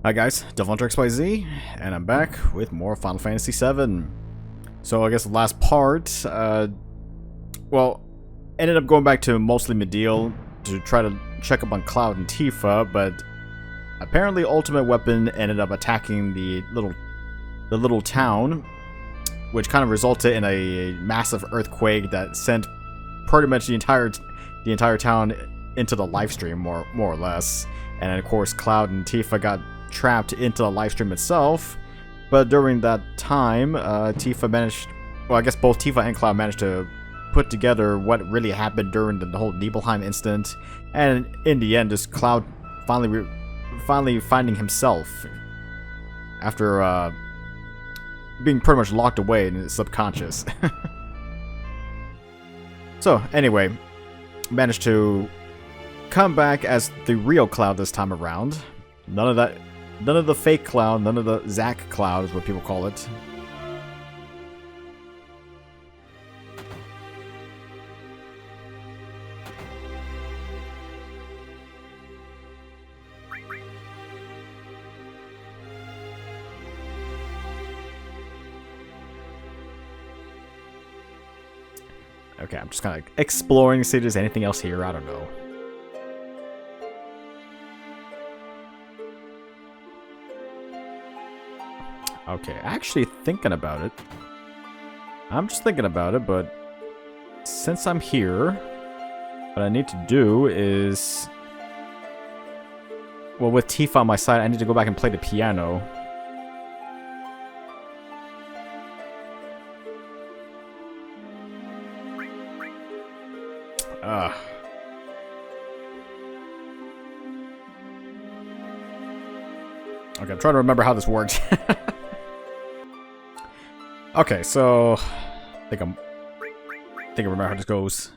Hi guys, DevilHunterXYZ, and I'm back with more Final Fantasy VII. So I guess the last part, well, ended up going back to mostly Mediel to try to check up on Cloud and Tifa, but apparently Ultimate Weapon ended up attacking the little town, which kind of resulted in a massive earthquake that sent pretty much the entire town into the live stream, more or less. And of course, Cloud and Tifa got trapped into the live stream itself, but during that time, Tifa managed, well, I guess both Tifa and Cloud managed to put together what really happened during the whole Nibelheim incident, and in the end, just Cloud finally finding himself after being pretty much locked away in his subconscious. So anyway, managed to come back as the real Cloud this time around. None of the fake Cloud, none of the Zack Cloud is what people call it. Okay, I'm just kind of exploring to see if there's anything else here. I don't know. Okay, actually thinking about it. I'm just thinking about it, but since I'm here, what I need to do is... Well, with Tifa on my side, I need to go back and play the piano. Okay, I'm trying to remember how this works. Okay, so I think I remember how this goes.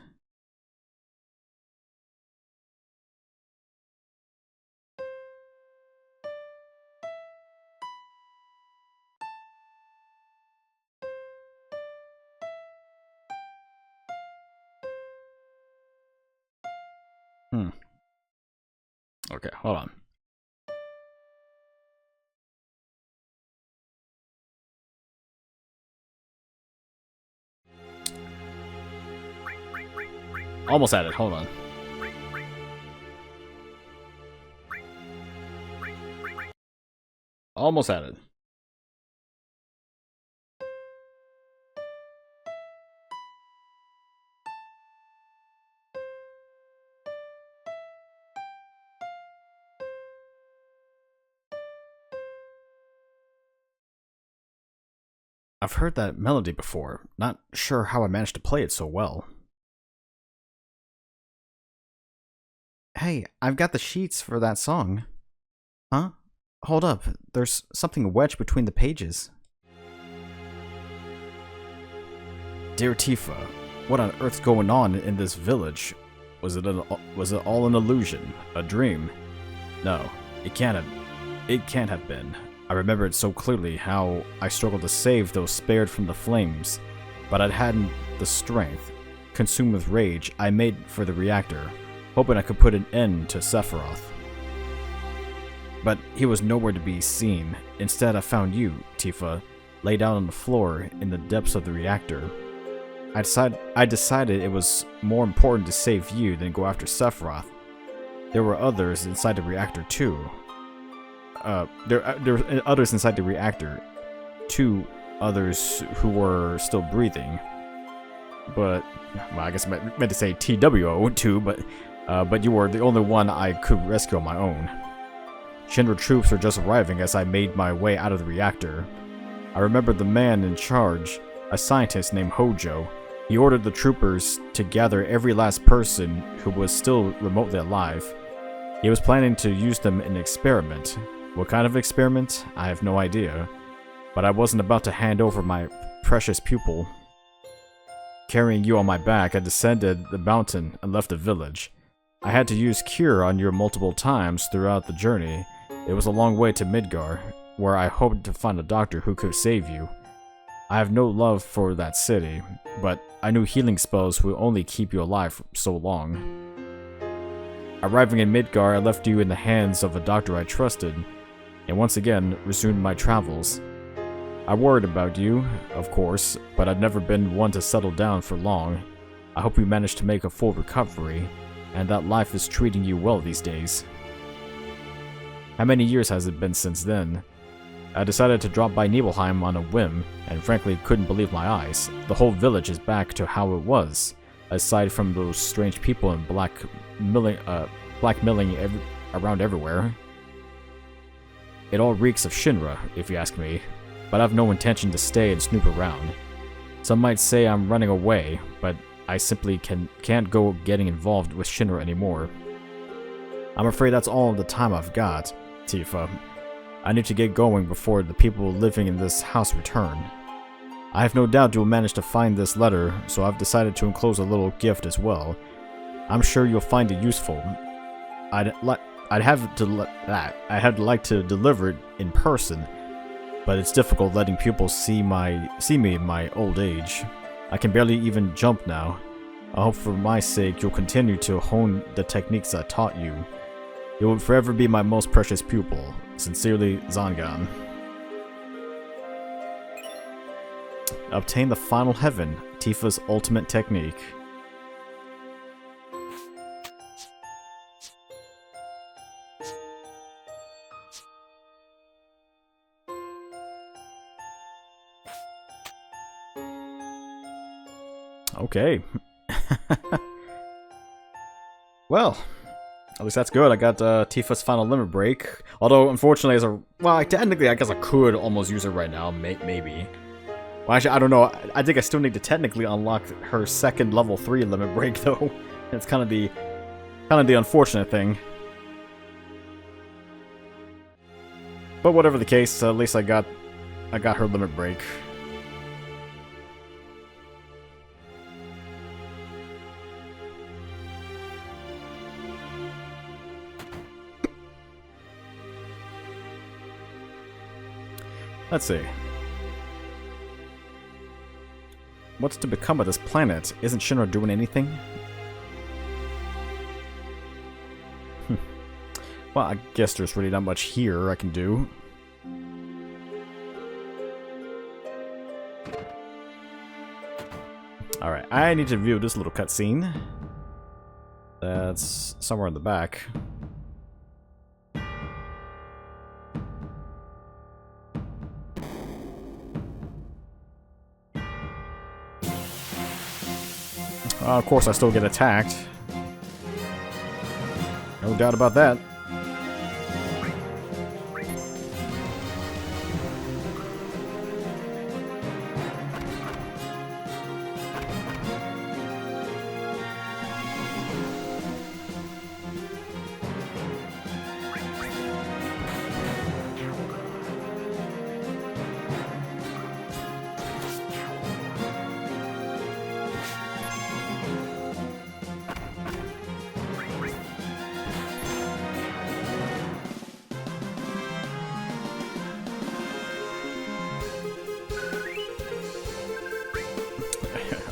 Okay, hold on. Almost at it, hold on. Almost at it. I've heard that melody before, not sure how I managed to play it so well. Hey, I've got the sheets for that song. Huh? Hold up, there's something wedged between the pages. Dear Tifa, what on earth's going on in this village? Was it all an illusion? A dream? No, it can't have been. I remember it so clearly how I struggled to save those spared from the flames, but I hadn't the strength. Consumed with rage, I made for the reactor, hoping I could put an end to Sephiroth. But he was nowhere to be seen. Instead, I found you, Tifa, laid out on the floor in the depths of the reactor. I decided it was more important to save you than go after Sephiroth. There were others inside the reactor too. There were others inside the reactor. 2 others who were still breathing. But, well, I guess I meant to say TWO too, but you were the only one I could rescue on my own. Shinra troops were just arriving as I made my way out of the reactor. I remember the man in charge, a scientist named Hojo. He ordered the troopers to gather every last person who was still remotely alive. He was planning to use them in an experiment. What kind of experiment? I have no idea. But I wasn't about to hand over my precious pupil. Carrying you on my back, I descended the mountain and left the village. I had to use Cure on you multiple times throughout the journey. It was a long way to Midgar, where I hoped to find a doctor who could save you. I have no love for that city, but I knew healing spells would only keep you alive for so long. Arriving in Midgar, I left you in the hands of a doctor I trusted. and once again resumed my travels. I worried about you, of course, but I've never been one to settle down for long. I hope you managed to make a full recovery, and that life is treating you well these days. How many years has it been since then? I decided to drop by Nibelheim on a whim, and frankly couldn't believe my eyes. The whole village is back to how it was, aside from those strange people and blackmailing around everywhere. It all reeks of Shinra, if you ask me, but I've no intention to stay and snoop around. Some might say I'm running away, but I simply can't go getting involved with Shinra anymore. I'm afraid that's all the time I've got, Tifa. I need to get going before the people living in this house return. I have no doubt you'll manage to find this letter, so I've decided to enclose a little gift as well. I'm sure you'll find it useful. I'd like to deliver it in person, but it's difficult letting people see me in my old age. I can barely even jump now. I hope for my sake you'll continue to hone the techniques I taught you. You will forever be my most precious pupil. Sincerely, Zangan. Obtain the final heaven, Tifa's ultimate technique. Okay. Well, at least that's good. I got Tifa's final limit break. Although, unfortunately, technically, I guess I could almost use it right now. Maybe. Well, actually, I don't know. I think I still need to technically unlock her second level 3 limit break, though. It's kind of the unfortunate thing. But whatever the case, at least I got her limit break. Let's see. What's to become of this planet? Isn't Shinra doing anything? Well, I guess there's really not much here I can do. Alright, I need to view this little cutscene. That's somewhere in the back. Of course, I still get attacked. No doubt about that.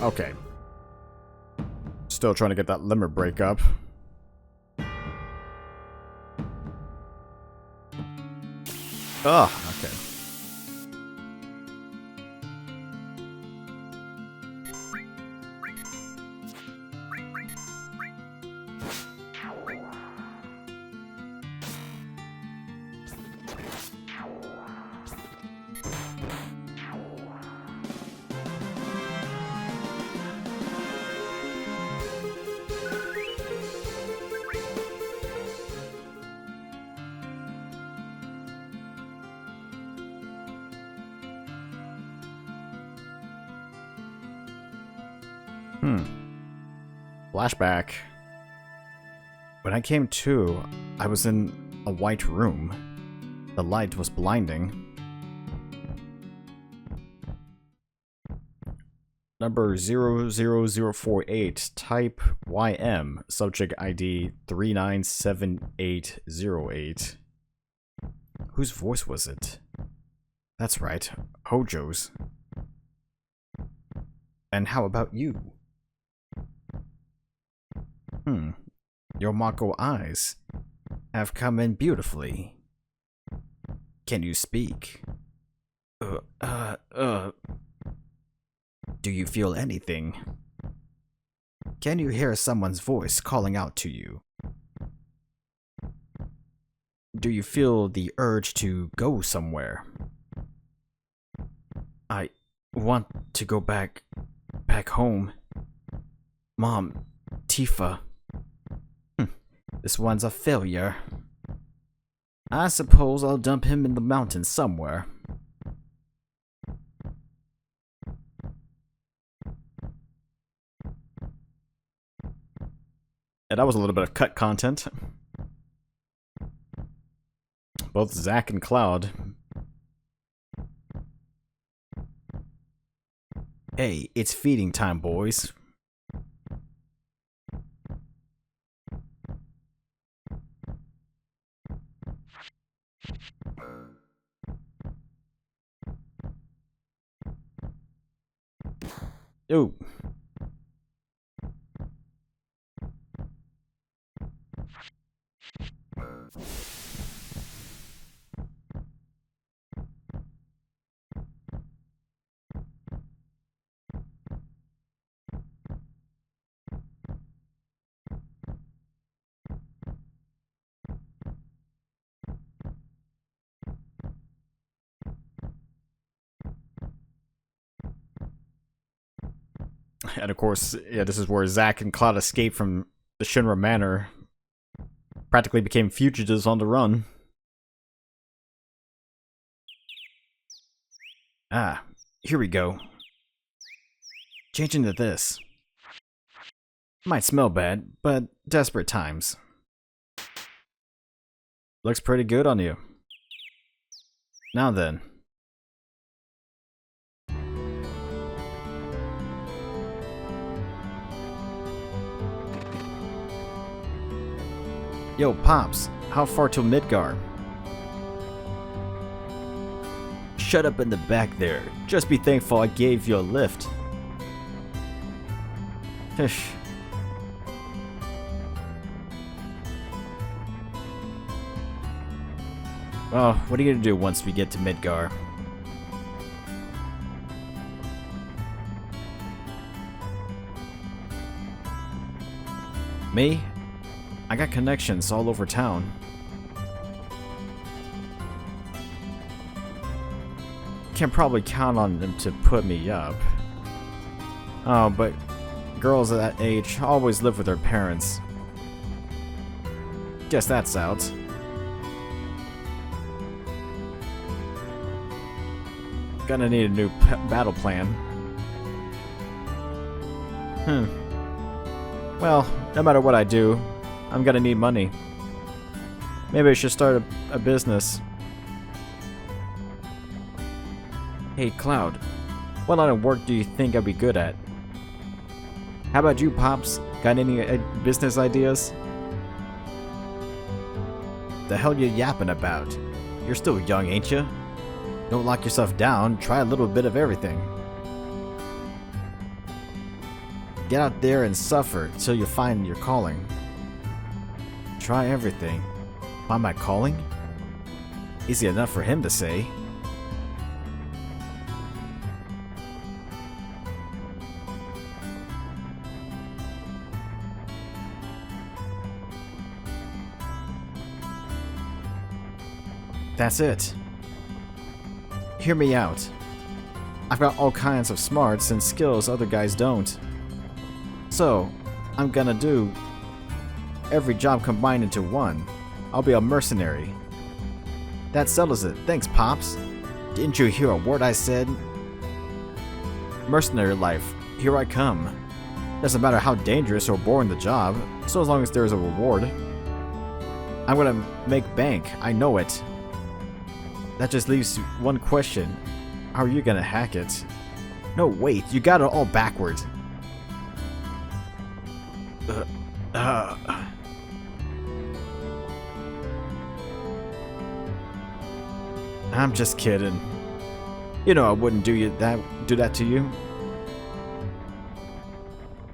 Okay. Still trying to get that limit break up. Ugh, okay. Flashback. When I came to, I was in a white room. The light was blinding. Number 00048, type YM, subject ID 397808. Whose voice was it? That's right, Hojo's. And how about you? Your Mako eyes have come in beautifully. Can you speak? Do you feel anything? Can you hear someone's voice calling out to you? Do you feel the urge to go somewhere? I want to go back home. Mom, Tifa. This one's a failure. I suppose I'll dump him in the mountains somewhere. Yeah, that was a little bit of cut content. Both Zack and Cloud. Hey, it's feeding time, boys. Ooh. And of course, yeah, this is where Zack and Cloud escaped from the Shinra Manor. Practically became fugitives on the run. Ah, here we go. Changing to this. Might smell bad, but desperate times. Looks pretty good on you. Now then. Yo, Pops, how far to Midgar? Shut up in the back there. Just be thankful I gave you a lift. Fish. Well, what are you gonna do once we get to Midgar? Me? I got connections all over town. Can probably count on them to put me up. Oh, but girls at that age always live with their parents. Guess that's out. Gonna need a new battle plan. Well, no matter what I do, I'm gonna need money. Maybe I should start a business. Hey, Cloud, what line of work do you think I'd be good at? How about you, Pops? Got any business ideas? The hell you yapping about? You're still young, ain't you? Don't lock yourself down, try a little bit of everything. Get out there and suffer till you find your calling. Try everything. Find my calling? Easy enough for him to say. That's it. Hear me out. I've got all kinds of smarts and skills other guys don't. So, I'm gonna do every job combined into one. I'll be a mercenary. That settles it. Thanks, Pops. Didn't you hear a word I said? Mercenary life. Here I come. Doesn't matter how dangerous or boring the job, so as long as there's a reward. I'm gonna make bank. I know it. That just leaves one question. How are you gonna hack it? No, wait. You got it all backwards. I'm just kidding. You know I wouldn't do that to you.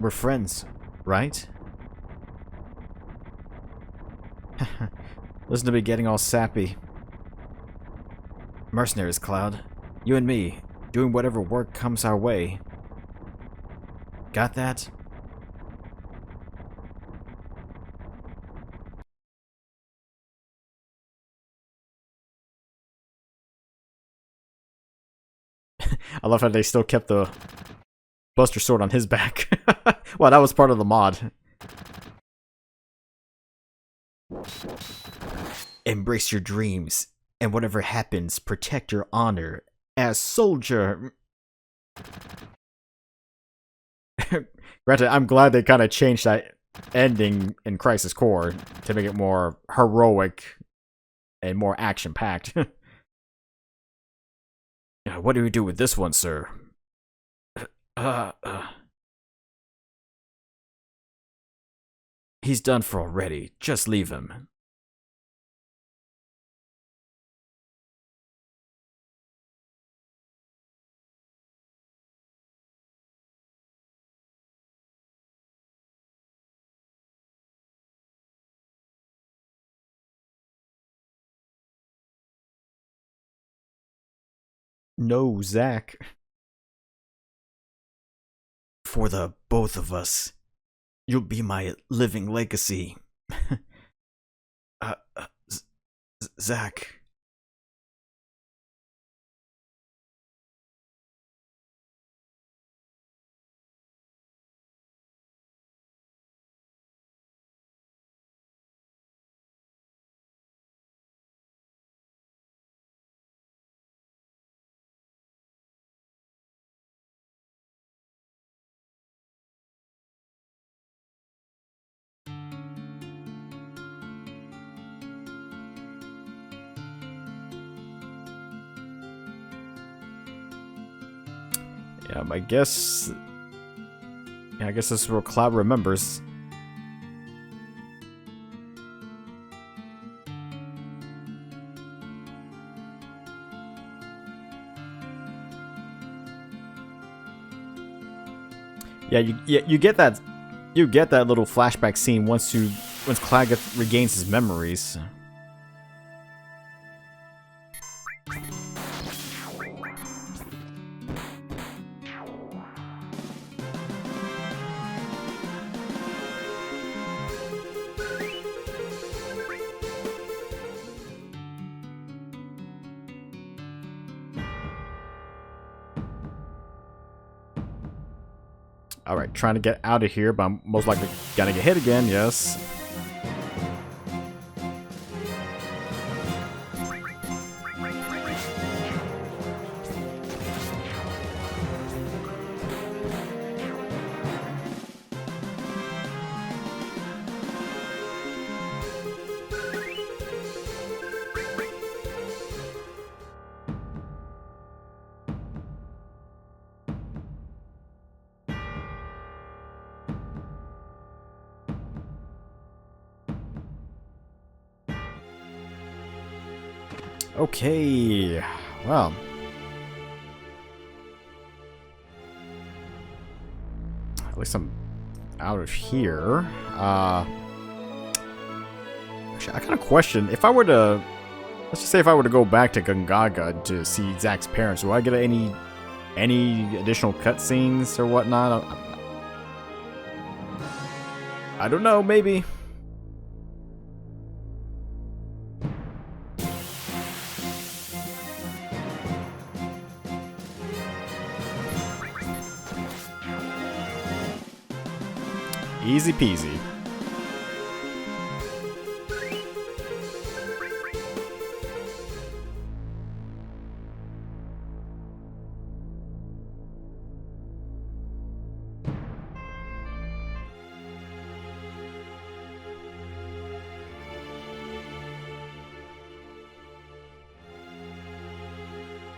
We're friends, right? Listen to me getting all sappy. Mercenaries, Cloud. You and me, doing whatever work comes our way. Got that? I love how they still kept the Buster Sword on his back. Wow, that was part of the mod. Embrace your dreams, and whatever happens, protect your honor as soldier. Granted, I'm glad they kind of changed that ending in Crisis Core to make it more heroic and more action-packed. What do we do with this one, sir? He's done for already. Just leave him. No, Zach. For the both of us, you'll be my living legacy. Zach. Yeah, I guess... Yeah, I guess this is where Cloud remembers. Yeah, you get that little flashback scene once Cloud regains his memories. Alright, trying to get out of here, but I'm most likely gonna get hit again, yes. Okay, well. At least I'm out of here. Actually, I kind of question, if I were to, let's just say if I were to go back to Gongaga to see Zack's parents, do I get any additional cutscenes or whatnot? I don't know, maybe. Easy peasy.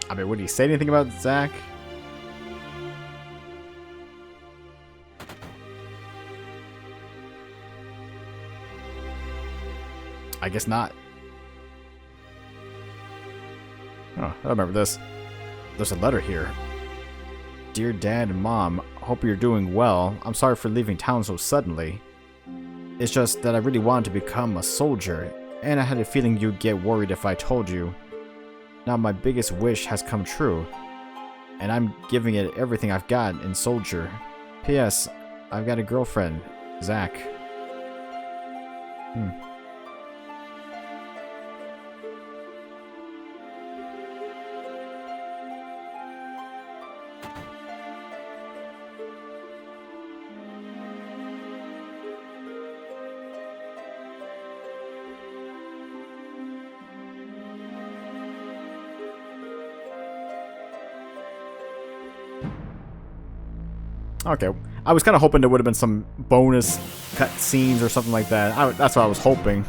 I mean, would he say anything about Zack? I guess not. Oh, I remember this. There's a letter here. Dear Dad and Mom, hope you're doing well. I'm sorry for leaving town so suddenly. It's just that I really wanted to become a soldier, and I had a feeling you'd get worried if I told you. Now my biggest wish has come true, and I'm giving it everything I've got in Soldier. P.S. I've got a girlfriend, Zach. Okay, I was kind of hoping there would have been some bonus cut scenes or something like that. That's what I was hoping.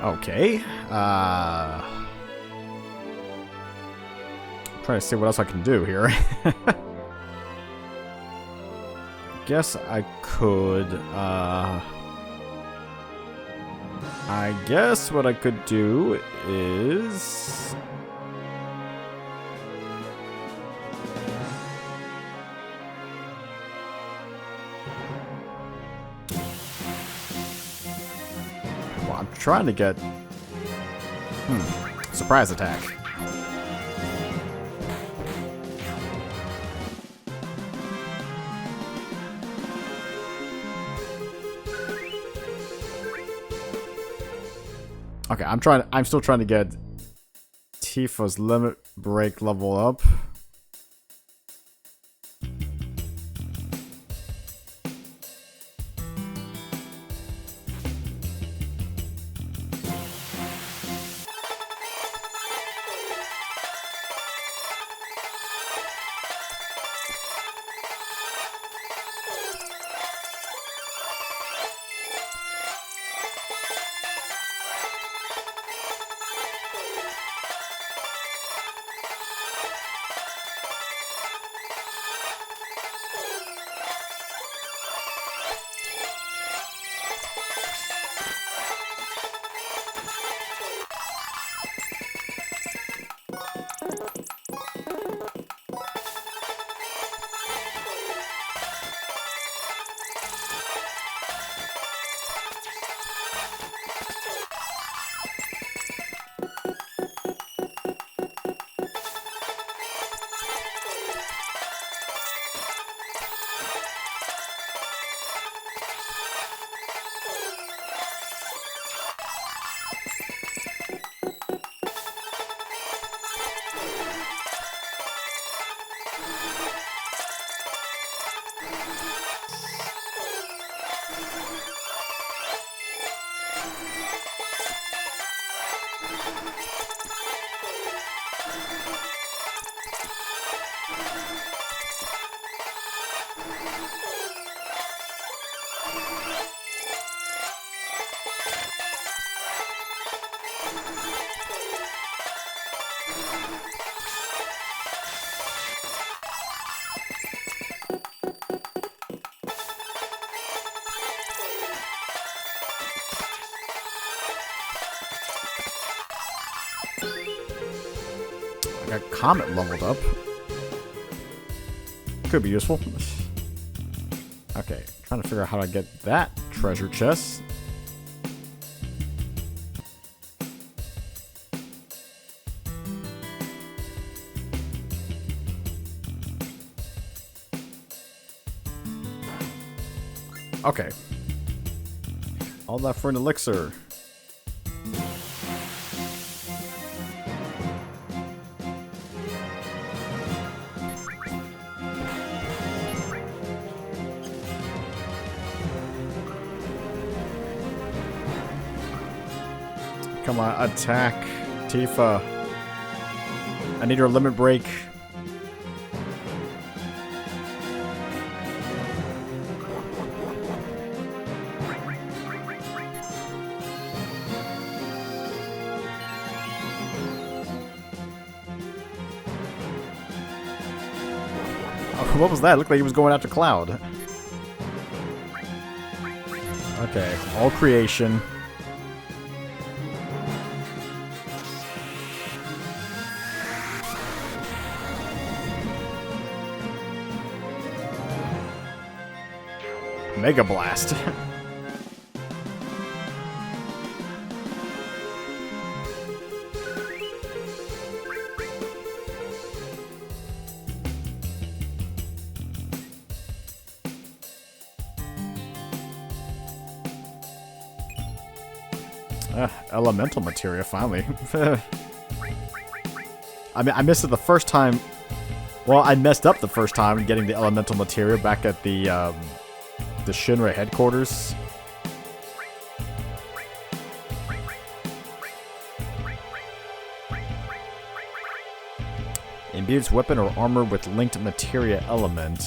Okay, trying to see what else I can do here. Guess I could, I guess what I could do is... Well, I'm trying to get... surprise attack. Okay, I'm still trying to get Tifa's limit break level up. I got Comet leveled up. Could be useful. Okay, trying to figure out how to get that treasure chest. Okay. All that for an elixir. Come on, attack, Tifa. I need her limit break. What was that? It looked like he was going after Cloud. Okay, all creation. Mega Blast. Elemental materia, finally. I mean, I missed it the first time. Well, I messed up the first time getting the elemental materia back at the Shinra headquarters. Imbues weapon or armor with linked materia element.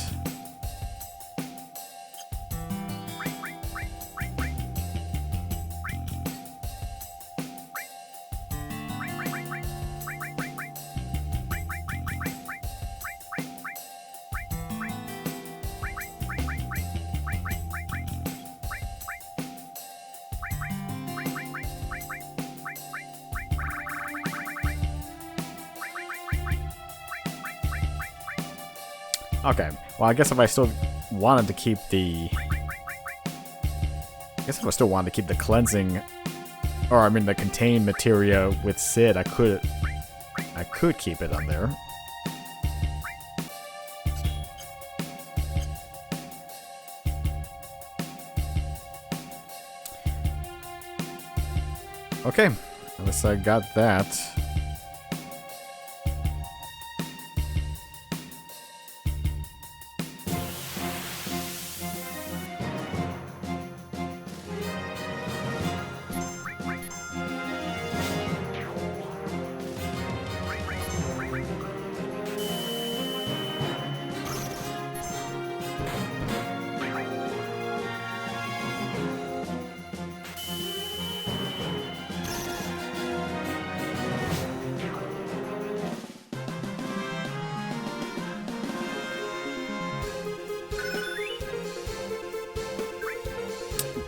Okay, well, I guess if I still wanted to keep the... I guess if I still wanted to keep the cleansing... Or, I mean, the contained materia with Sid, I could keep it on there. Okay, unless I got that.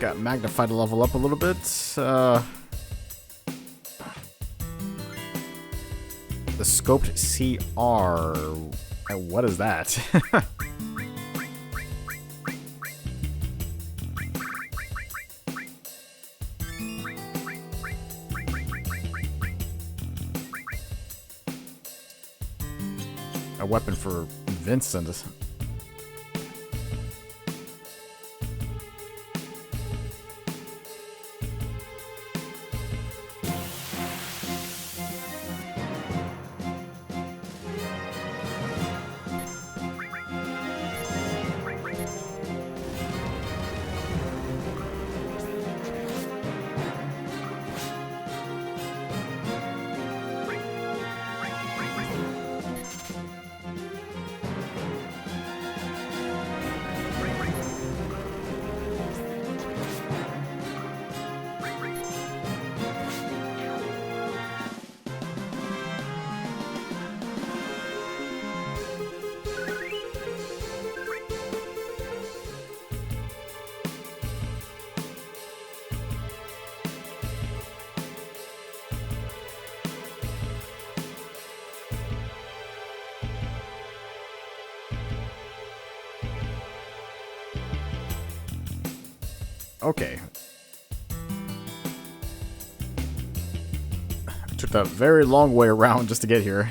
Got magnified to level up a little bit. The scoped CR. What is that? A weapon for Vincent. Okay. I took that very long way around just to get here.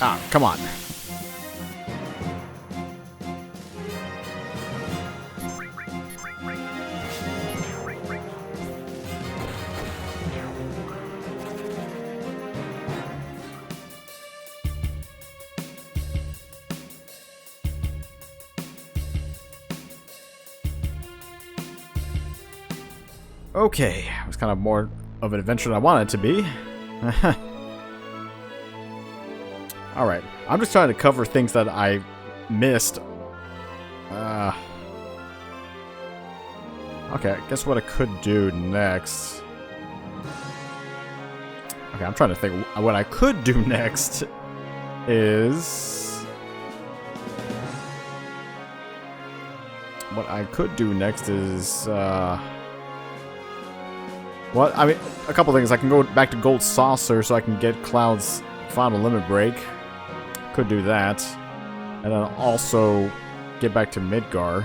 Ah, come on. Okay, it was kind of more of an adventure than I wanted it to be. Alright, I'm just trying to cover things that I missed. Okay, I guess what I could do next... Okay, I'm trying to think. What I could do next is... What I could do next is... Well, I mean, a couple things. I can go back to Gold Saucer so I can get Cloud's final limit break. Could do that. And then also get back to Midgar.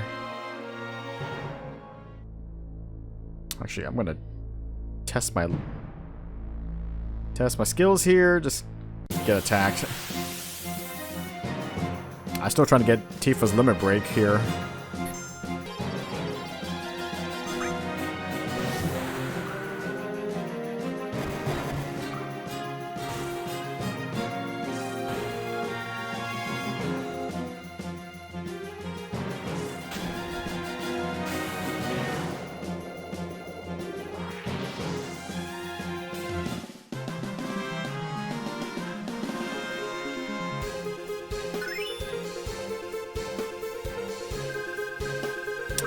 Actually, I'm gonna test my skills here. Just get attacked. I'm still trying to get Tifa's limit break here.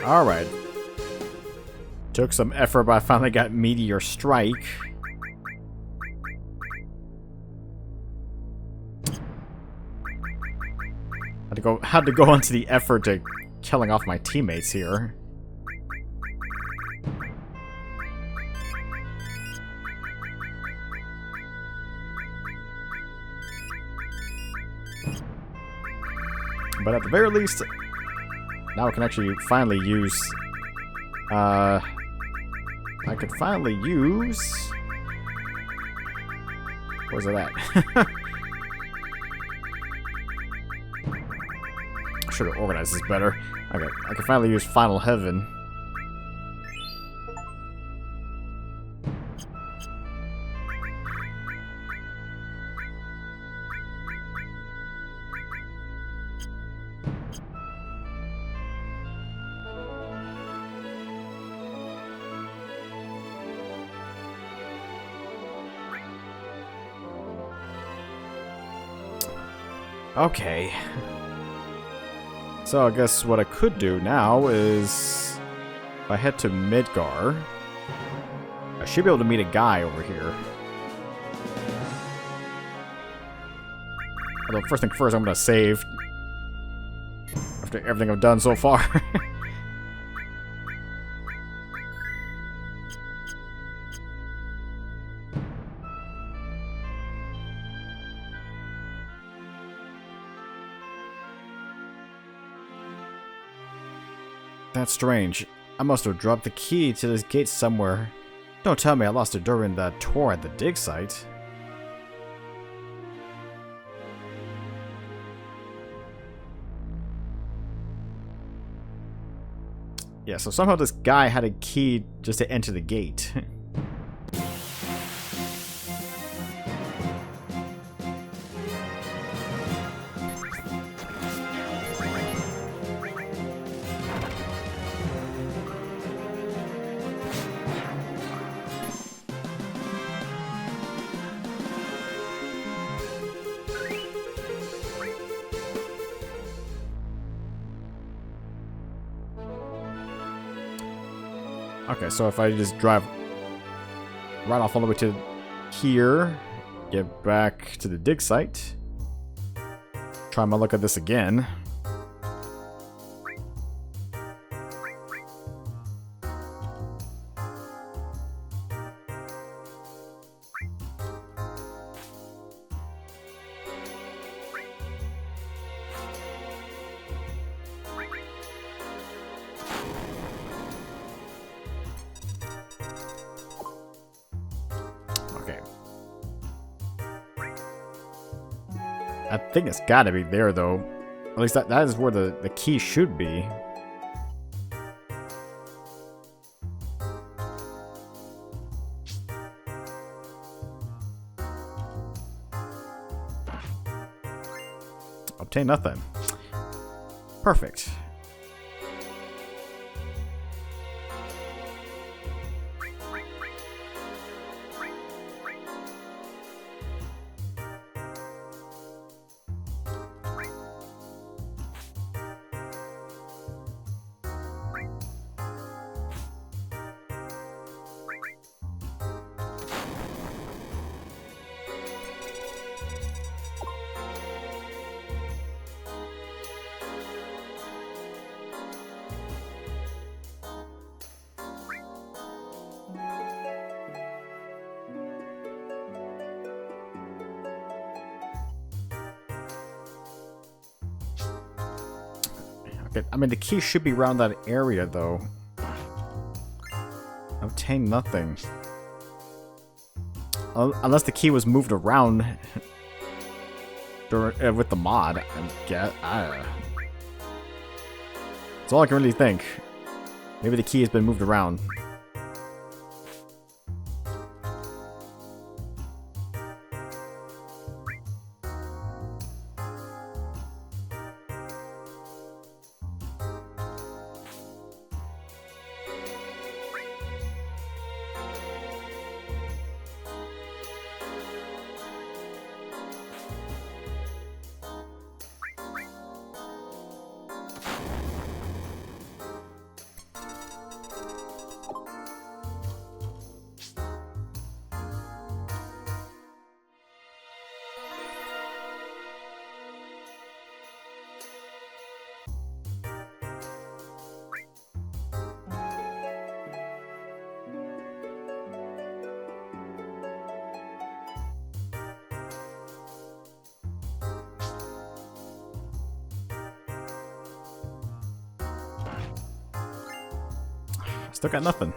Alright. Took some effort, but I finally got Meteor Strike. Had to go into the effort to killing off my teammates here. But at the very least, now I can actually finally use... I could finally use... Where's it at? I should have organized this better. Okay, I can finally use Final Heaven. Okay. So I guess what I could do now is... If I head to Midgar, I should be able to meet a guy over here. Although first thing first, I'm gonna save. After everything I've done so far. That's strange. I must have dropped the key to this gate somewhere. Don't tell me I lost it during that tour at the dig site. Yeah, so somehow this guy had a key just to enter the gate. Okay, so if I just drive right off all the way to here, get back to the dig site, try my luck at this again. I think it's gotta be there, though. At least that is where the key should be. Obtain nothing. Perfect. Okay, I mean, the key should be around that area, though. Obtain nothing. Unless the key was moved around with the mod. That's all I can really think. Maybe the key has been moved around. Still got nothing.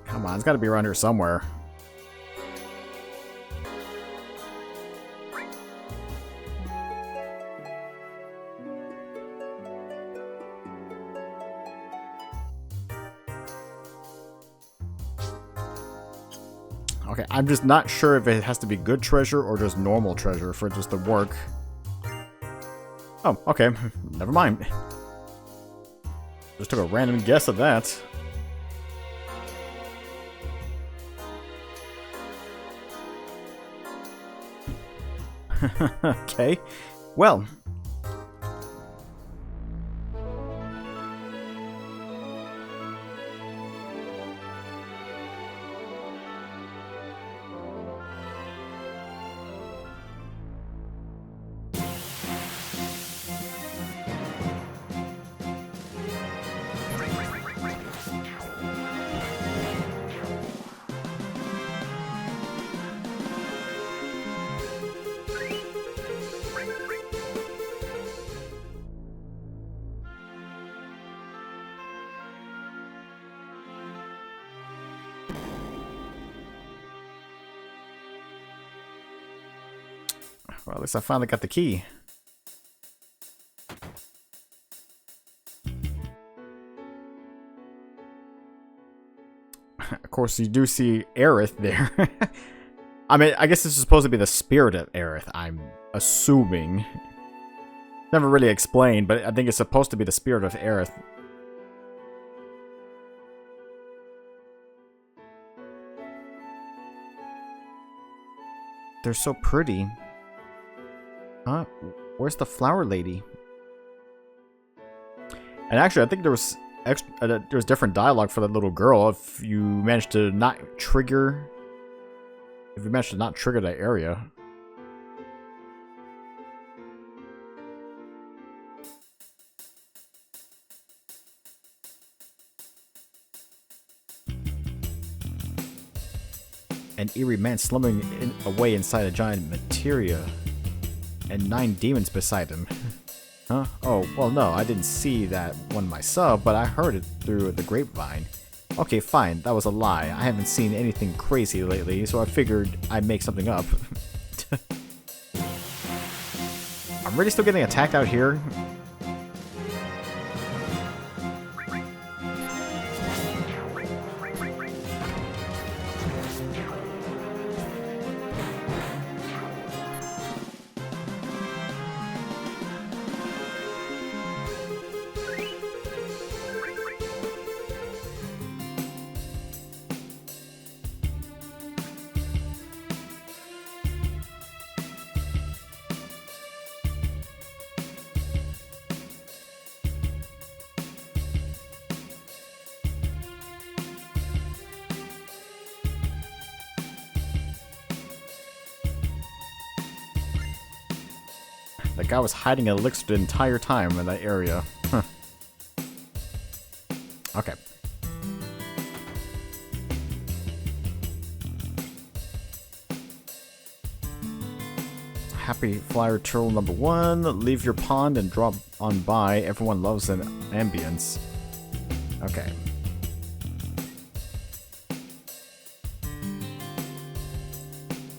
Come on, it's got to be around here somewhere. Okay, I'm just not sure if it has to be good treasure or just normal treasure for it just to work. Oh, okay. Never mind. Just took a random guess at that. Okay. Well. Well, at least I finally got the key. Of course, you do see Aerith there. I mean, I guess this is supposed to be the spirit of Aerith, I'm assuming. Never really explained, but I think it's supposed to be the spirit of Aerith. They're so pretty. Huh? Where's the flower lady? And actually, I think there was different dialogue for that little girl. If you managed to not trigger, that area. An eerie man slumbering away inside a giant materia. And 9 demons beside him. Huh? Oh, well no, I didn't see that one myself, but I heard it through the grapevine. Okay, fine, that was a lie. I haven't seen anything crazy lately, so I figured I'd make something up. I'm really still getting attacked out here? That guy was hiding an elixir the entire time in that area. Huh. Okay. Happy Flyer Turtle number 1. Leave your pond and drop on by. Everyone loves an ambience. Okay.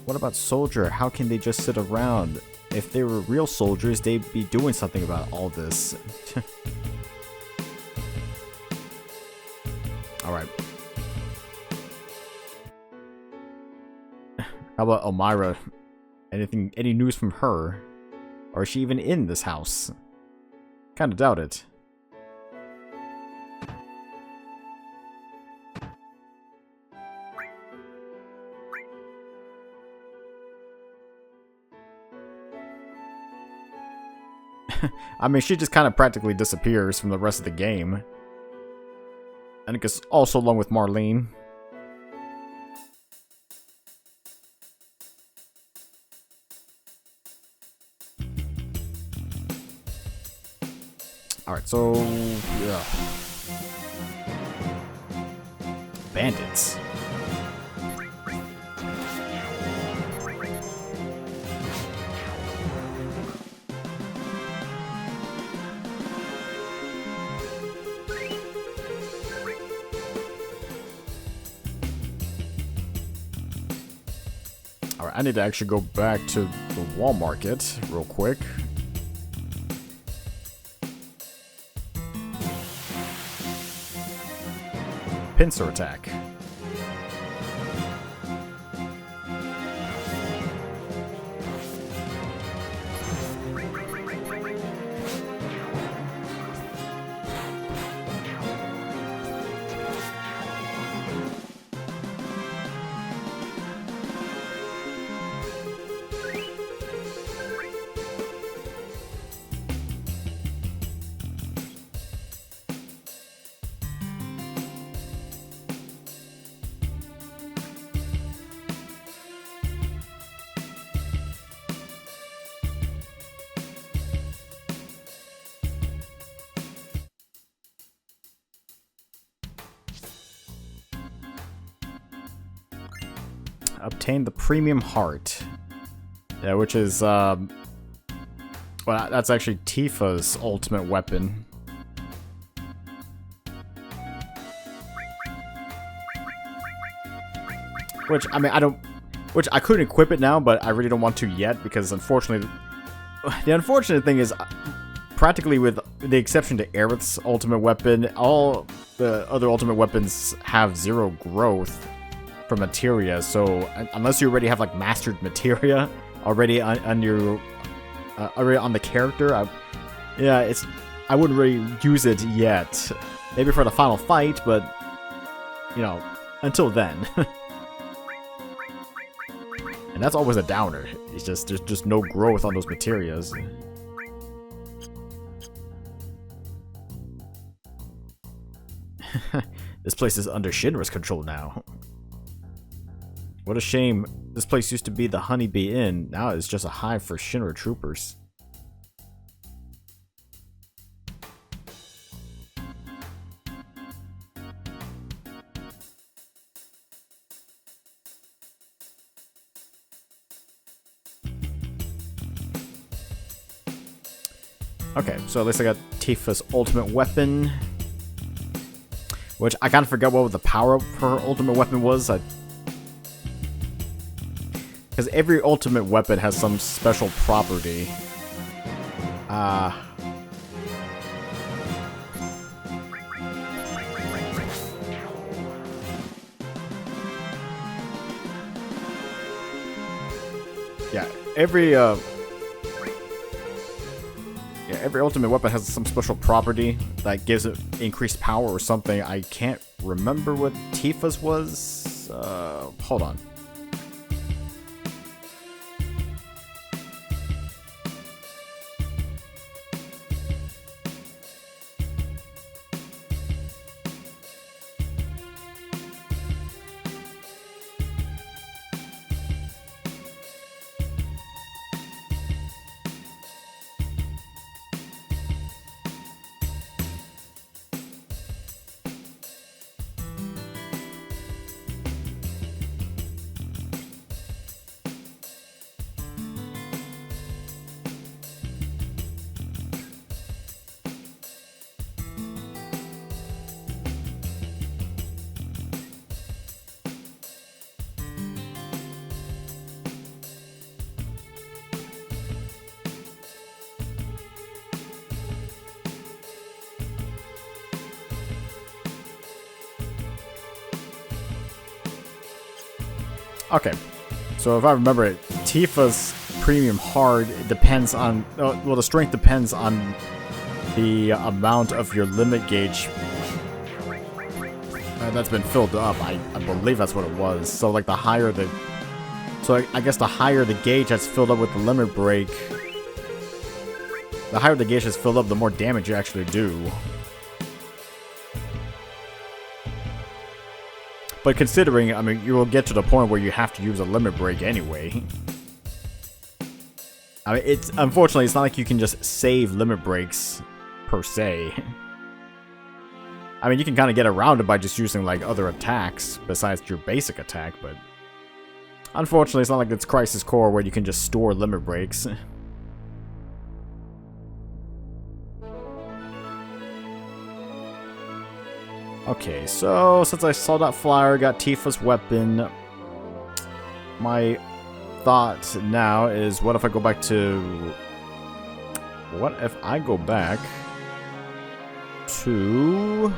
What about soldier? How can they just sit around? If they were real soldiers, they'd be doing something about all this. Alright. How about Elmira? Any news from her? Or is she even in this house? Kinda doubt it. I mean, she just kind of practically disappears from the rest of the game. And it goes also along with Marlene. Alright, so... yeah. Bandits. Alright, I need to actually go back to the wall market real quick. Pincer attack. Obtain the premium heart. Yeah, which is, well, that's actually Tifa's ultimate weapon. Which, I mean, which I couldn't equip it now, but I really don't want to yet, because unfortunately, the unfortunate thing is, practically with the exception to Aerith's ultimate weapon, all the other ultimate weapons have 0 growth for materia, so unless you already have like mastered materia already on your already on the character, I wouldn't really use it yet. Maybe for the final fight, but you know, until then. And that's always a downer. It's just there's just no growth on those materias. This place is under Shinra's control now. What a shame. This place used to be the Honeybee Inn. Now it's just a hive for Shinra troopers. Okay, so at least I got Tifa's ultimate weapon. Which I kind of forgot what the power of her ultimate weapon was. Because every ultimate weapon has some special property. Yeah, every ultimate weapon has some special property that gives it increased power or something. I can't remember what Tifa's was. Hold on. Okay, so if I remember it, Tifa's premium hard depends on... well, the strength depends on the amount of your limit gauge that's been filled up. I believe that's what it was. So, like, the higher the... So, I guess the higher the gauge that's filled up with the limit break... The higher the gauge is filled up, the more damage you actually do. But considering, I mean, you will get to the point where you have to use a limit break anyway. I mean, unfortunately, it's not like you can just save limit breaks, per se. I mean, you can kind of get around it by just using, like, other attacks besides your basic attack, but... Unfortunately, it's not like it's Crisis Core where you can just store limit breaks. Okay, so since I saw that flyer, got Tifa's weapon, my thought now is, what if I go back to... What if I go back to...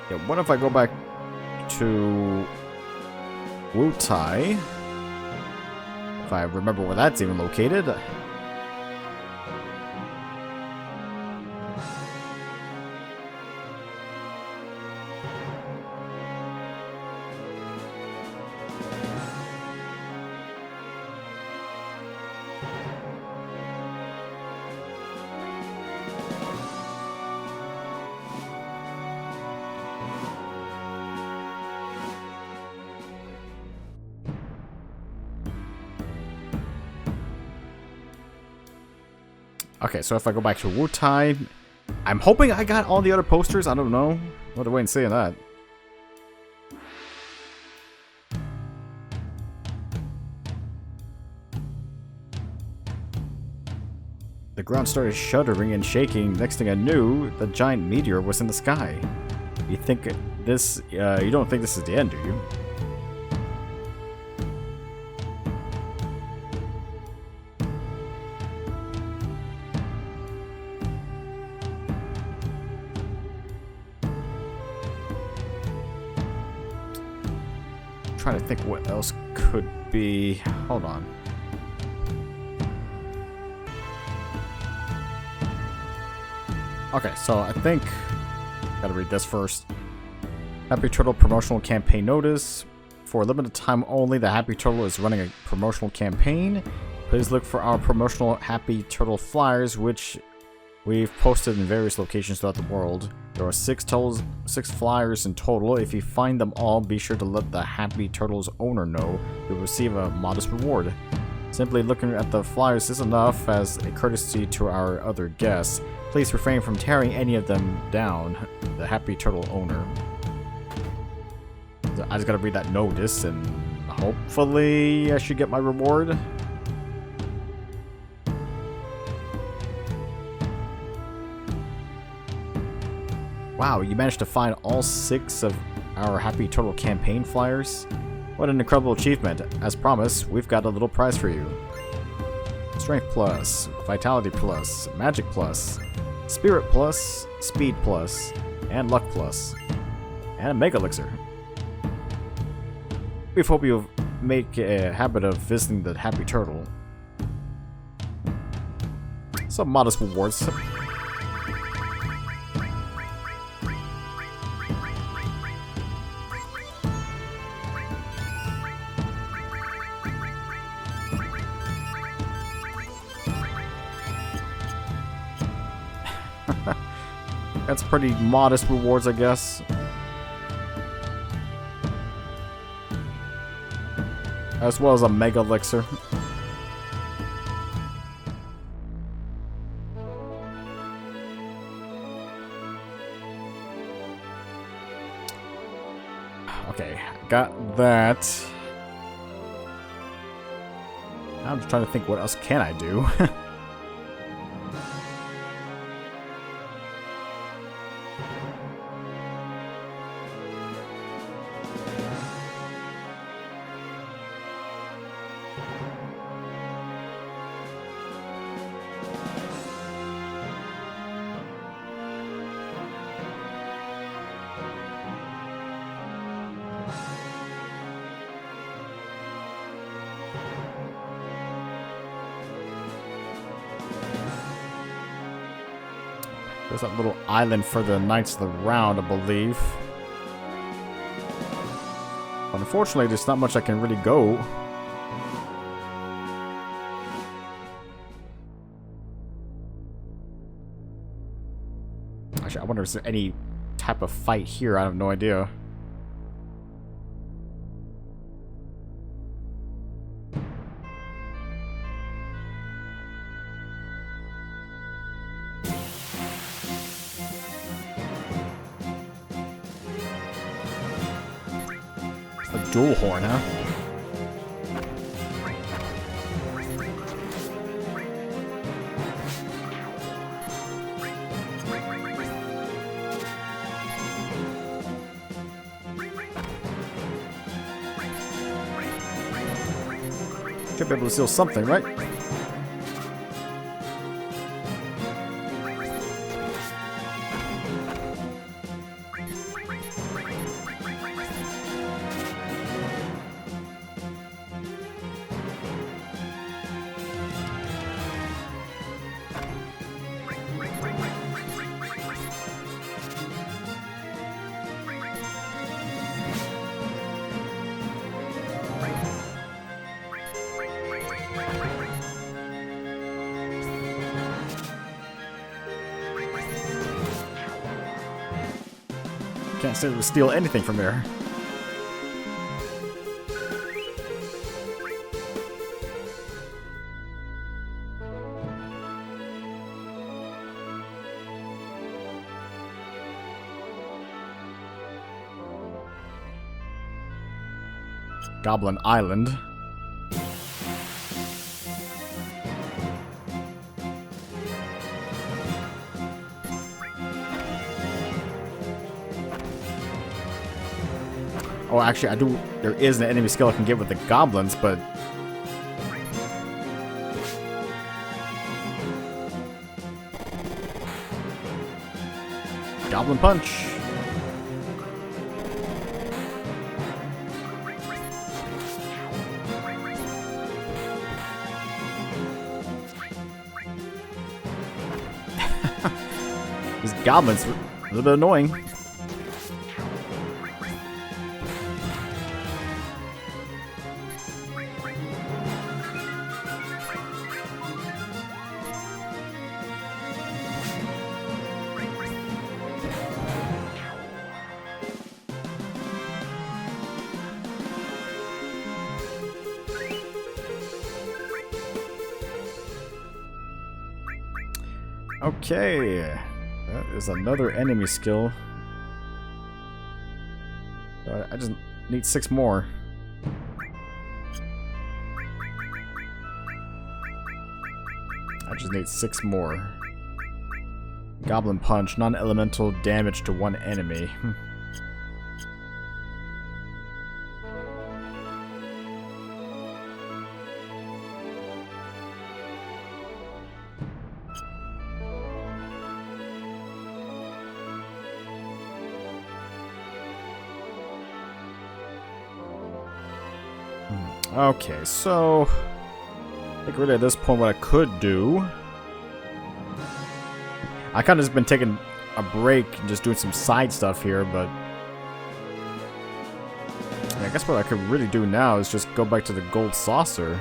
Yeah, what if I go back to Wutai? If I remember where that's even located. Okay, so if I go back to Wutai, I'm hoping I got all the other posters. I don't know. We'll have to wait and see on that. The ground started shuddering and shaking. Next thing I knew, the giant meteor was in the sky. You think this? You don't think this is the end, do you? Trying to think what else could be. Hold on. Okay, so I think gotta read this first. Happy Turtle promotional campaign notice. For a limited time only, the Happy Turtle is running a promotional campaign. Please look for our promotional Happy Turtle flyers, which we've posted in various locations throughout the world. There are 6 flyers in total. If you find them all, be sure to let the Happy Turtle's owner know. You'll receive a modest reward. Simply looking at the flyers is enough as a courtesy to our other guests. Please refrain from tearing any of them down. The Happy Turtle owner. I just gotta read that notice and hopefully I should get my reward. Wow, you managed to find all 6 of our Happy Turtle campaign flyers? What an incredible achievement. As promised, we've got a little prize for you. Strength plus, Vitality plus, Magic plus, Spirit plus, Speed plus, and Luck plus, and a Mega Elixir. We hope you make a habit of visiting the Happy Turtle. Some modest rewards. That's pretty modest rewards, I guess. As well as a Mega Elixir. Okay, got that. Now I'm just trying to think what else can I do. There's that little island for the Knights of the Round, I believe. But unfortunately, there's not much I can really go. Actually, I wonder if there's any type of fight here. I have no idea. A dual horn, huh? Should be able to steal something, right? Can't say to steal anything from there. Goblin Island. Oh, actually, there is an enemy skill I can get with the goblins, but... Goblin Punch! These goblins are a little bit annoying. Okay, that is another enemy skill. I just need 6 more. I just need 6 more. Goblin Punch, non-elemental damage to one enemy. Okay, so I think really at this point what I could do, I kind of just been taking a break and just doing some side stuff here, but yeah, I guess what I could really do now is just go back to the gold saucer.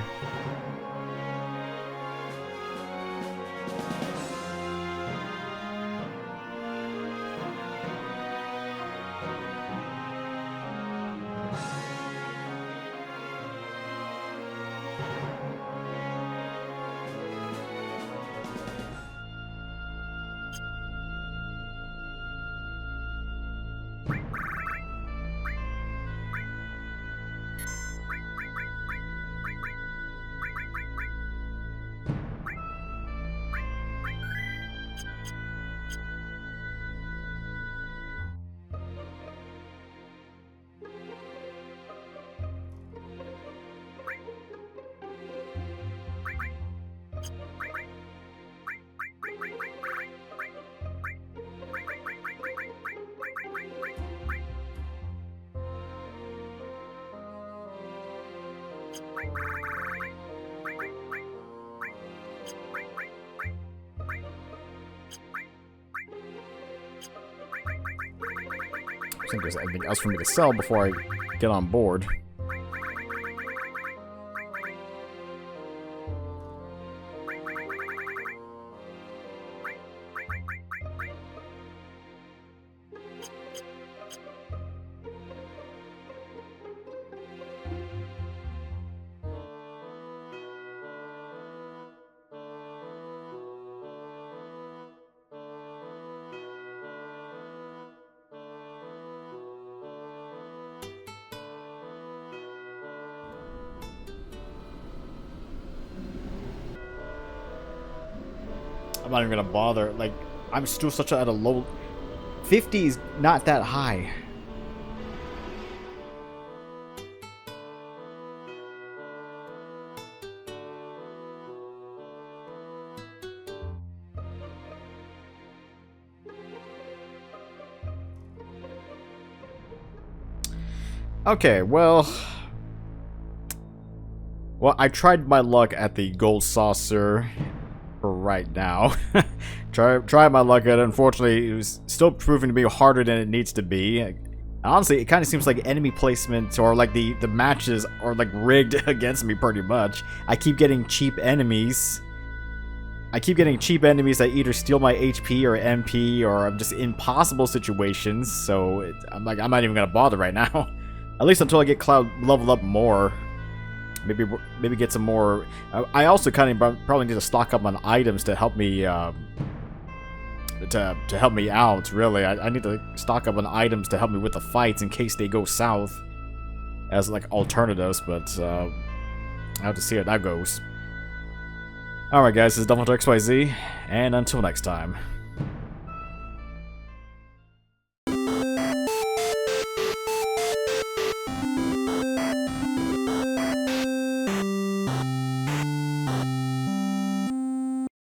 think there's anything else for me to sell before I get on board. I'm not even gonna bother. Like, I'm still at a low... 50 is not that high. Okay, well... Well, I tried my luck at the gold saucer for right now. Try my luck at it. Unfortunately, it was still proving to be harder than it needs to be. Honestly, it kind of seems like enemy placement or like the matches are like rigged against me pretty much. I keep getting cheap enemies. That either steal my HP or MP, or I'm just in impossible situations. So I'm like, I'm not even gonna bother right now. At least until I get Cloud leveled up more. Maybe get some more. I also kind of probably need to stock up on items to help me to help me out. Really, I need to stock up on items to help me with the fights in case they go south as like alternatives. But I have to see how that goes. All right, guys, this is DevilHunterXYZ, and until next time.